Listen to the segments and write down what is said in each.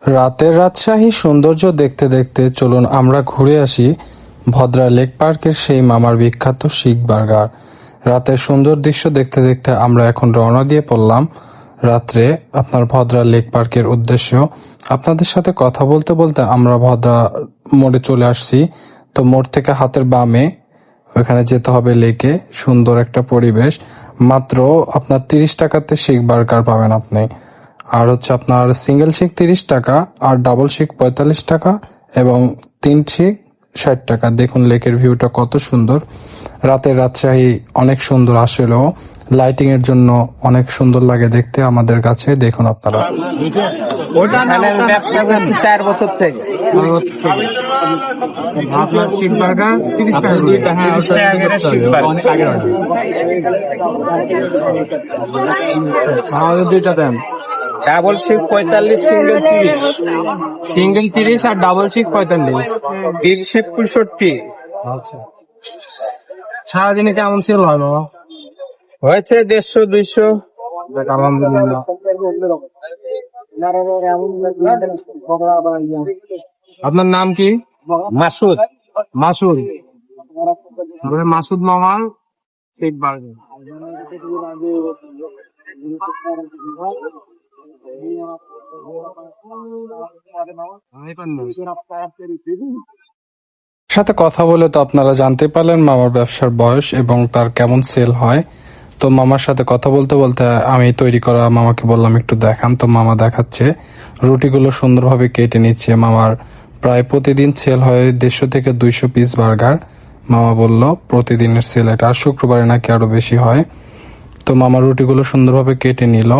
রাতের রাজশাহী সৌন্দর্য দেখতে দেখতে চলুন আমরা ঘুরে আসি ভদ্রা লেক পার্কের সেই মামার বিখ্যাত শিক বার্গার। রাতের সুন্দর দৃশ্য দেখতে দেখতে আমরা এখন রওনা দিয়ে পড়লাম রাত্রে আপনার ভদ্রা লেক পার্কের উদ্দেশ্য। আপনাদের সাথে কথা বলতে বলতে আমরা ভদ্রা মোড়ে চলে আসছি। তো মোড় থেকে হাতের বামে ওখানে যেতে হবে লেকে। সুন্দর একটা পরিবেশ, মাত্র আপনার 30 টাকাতে শিক বার্গার পাবেন আপনি। আর হচ্ছে আপনার সিঙ্গেল শিক 30 টাকা, আর ডাবল শিক 45 টাকা এবং 3 শিক 60 টাকা। দেখুন লেকের ভিউটা কত সুন্দর। রাতের রাজশাহী অনেক সুন্দর, আসলেও লাইটিং এর জন্য অনেক সুন্দর লাগে দেখতে আমাদের কাছে। দেখুন আপনারা। 4 বছর থেকে আপনার শিক বার্গার 30 টাকা করে। হ্যাঁ, আমাদের দুইটা দেন। ডাবল শিক 45, সিঙ্গেল 30 আর ডাবল শিক 45। 3 শিক 65। আচ্ছা, সারাদিনে কেমন সেল হয় বাবা? হয়েছে 150 200। দেখ, আলহামদুলিল্লাহ। আপনার নাম কি? মাসুদ। মাসুদ। মাসুদ মামার শিক বার্গার। সাথে কথা বলে তো আপনারা জানতে পারলেন মামার ব্যবসার বয়স এবং তার কেমন সেল হয়। তো মামার সাথে কথা বলতে বলতে আমি তৈরি করা মামাকে বললাম একটু দেখান। তো মামা দেখাচ্ছে, রুটিগুলো সুন্দরভাবে কেটে নিচ্ছে। মামার প্রায় প্রতিদিন সেল হয় 150 থেকে 200 পিস বার্গার। মামা বলল প্রতিদিনের সেল এটা, আর শুক্রবারে নাকি আরো বেশি হয়। তো মামা রুটিগুলো সুন্দরভাবে কেটে নিল।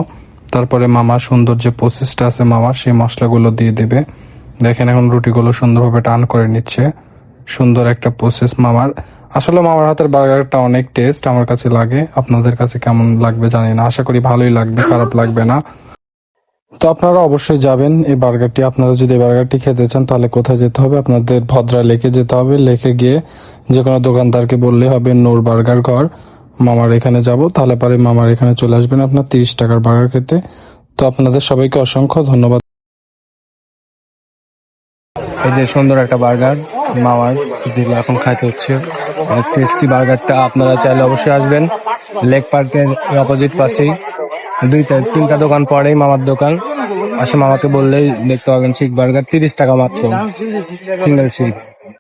তারপরে মামা সুন্দর যে প্রসেসটা আছে মামার, সেই মশলাগুলো দিয়ে দিবে। দেখেন এখন রুটিগুলো সুন্দরভাবে টান করে নিচ্ছে। সুন্দর একটা প্রসেস মামার। আসলে মামার হাতের বার্গারটা অনেক টেস্ট আমার কাছে লাগে। আপনাদের কাছে কেমন লাগবে জানি না, আশা করি ভালোই লাগবে, খারাপ লাগবে না। তো আপনারা অবশ্যই যাবেন এই বার্গারটি। আপনারা যদি এই বার্গারটি খেতে চান তাহলে কোথায় যেতে হবে? আপনাদের ভদ্রা লেকে যেতে হবে। লেকে গিয়ে যে কোনো দোকানদারকে বললে হবে নূর বার্গার ঘর, মামার এখানে যাব, তাহলে পরে মামার এখানে চলে আসবেন আপনার 30 টাকার বার্গার খেতে। তো আপনাদের সবাইকে অসংখ্য ধন্যবাদ। এই যে সুন্দর একটা বার্গার মামার, যেগুলো এখন খাইতে হচ্ছে। টেস্টি বার্গারটা আপনারা চাইলে অবশ্যই আসবেন। লেক পার্কের অপোজিট পাশেই 2-3টা দোকান পরেই মামার দোকান। আসে মামাকে বললেই দেখতে পাবেন শিক বার্গার 30 টাকা মাত্র, সিঙ্গেল শিক।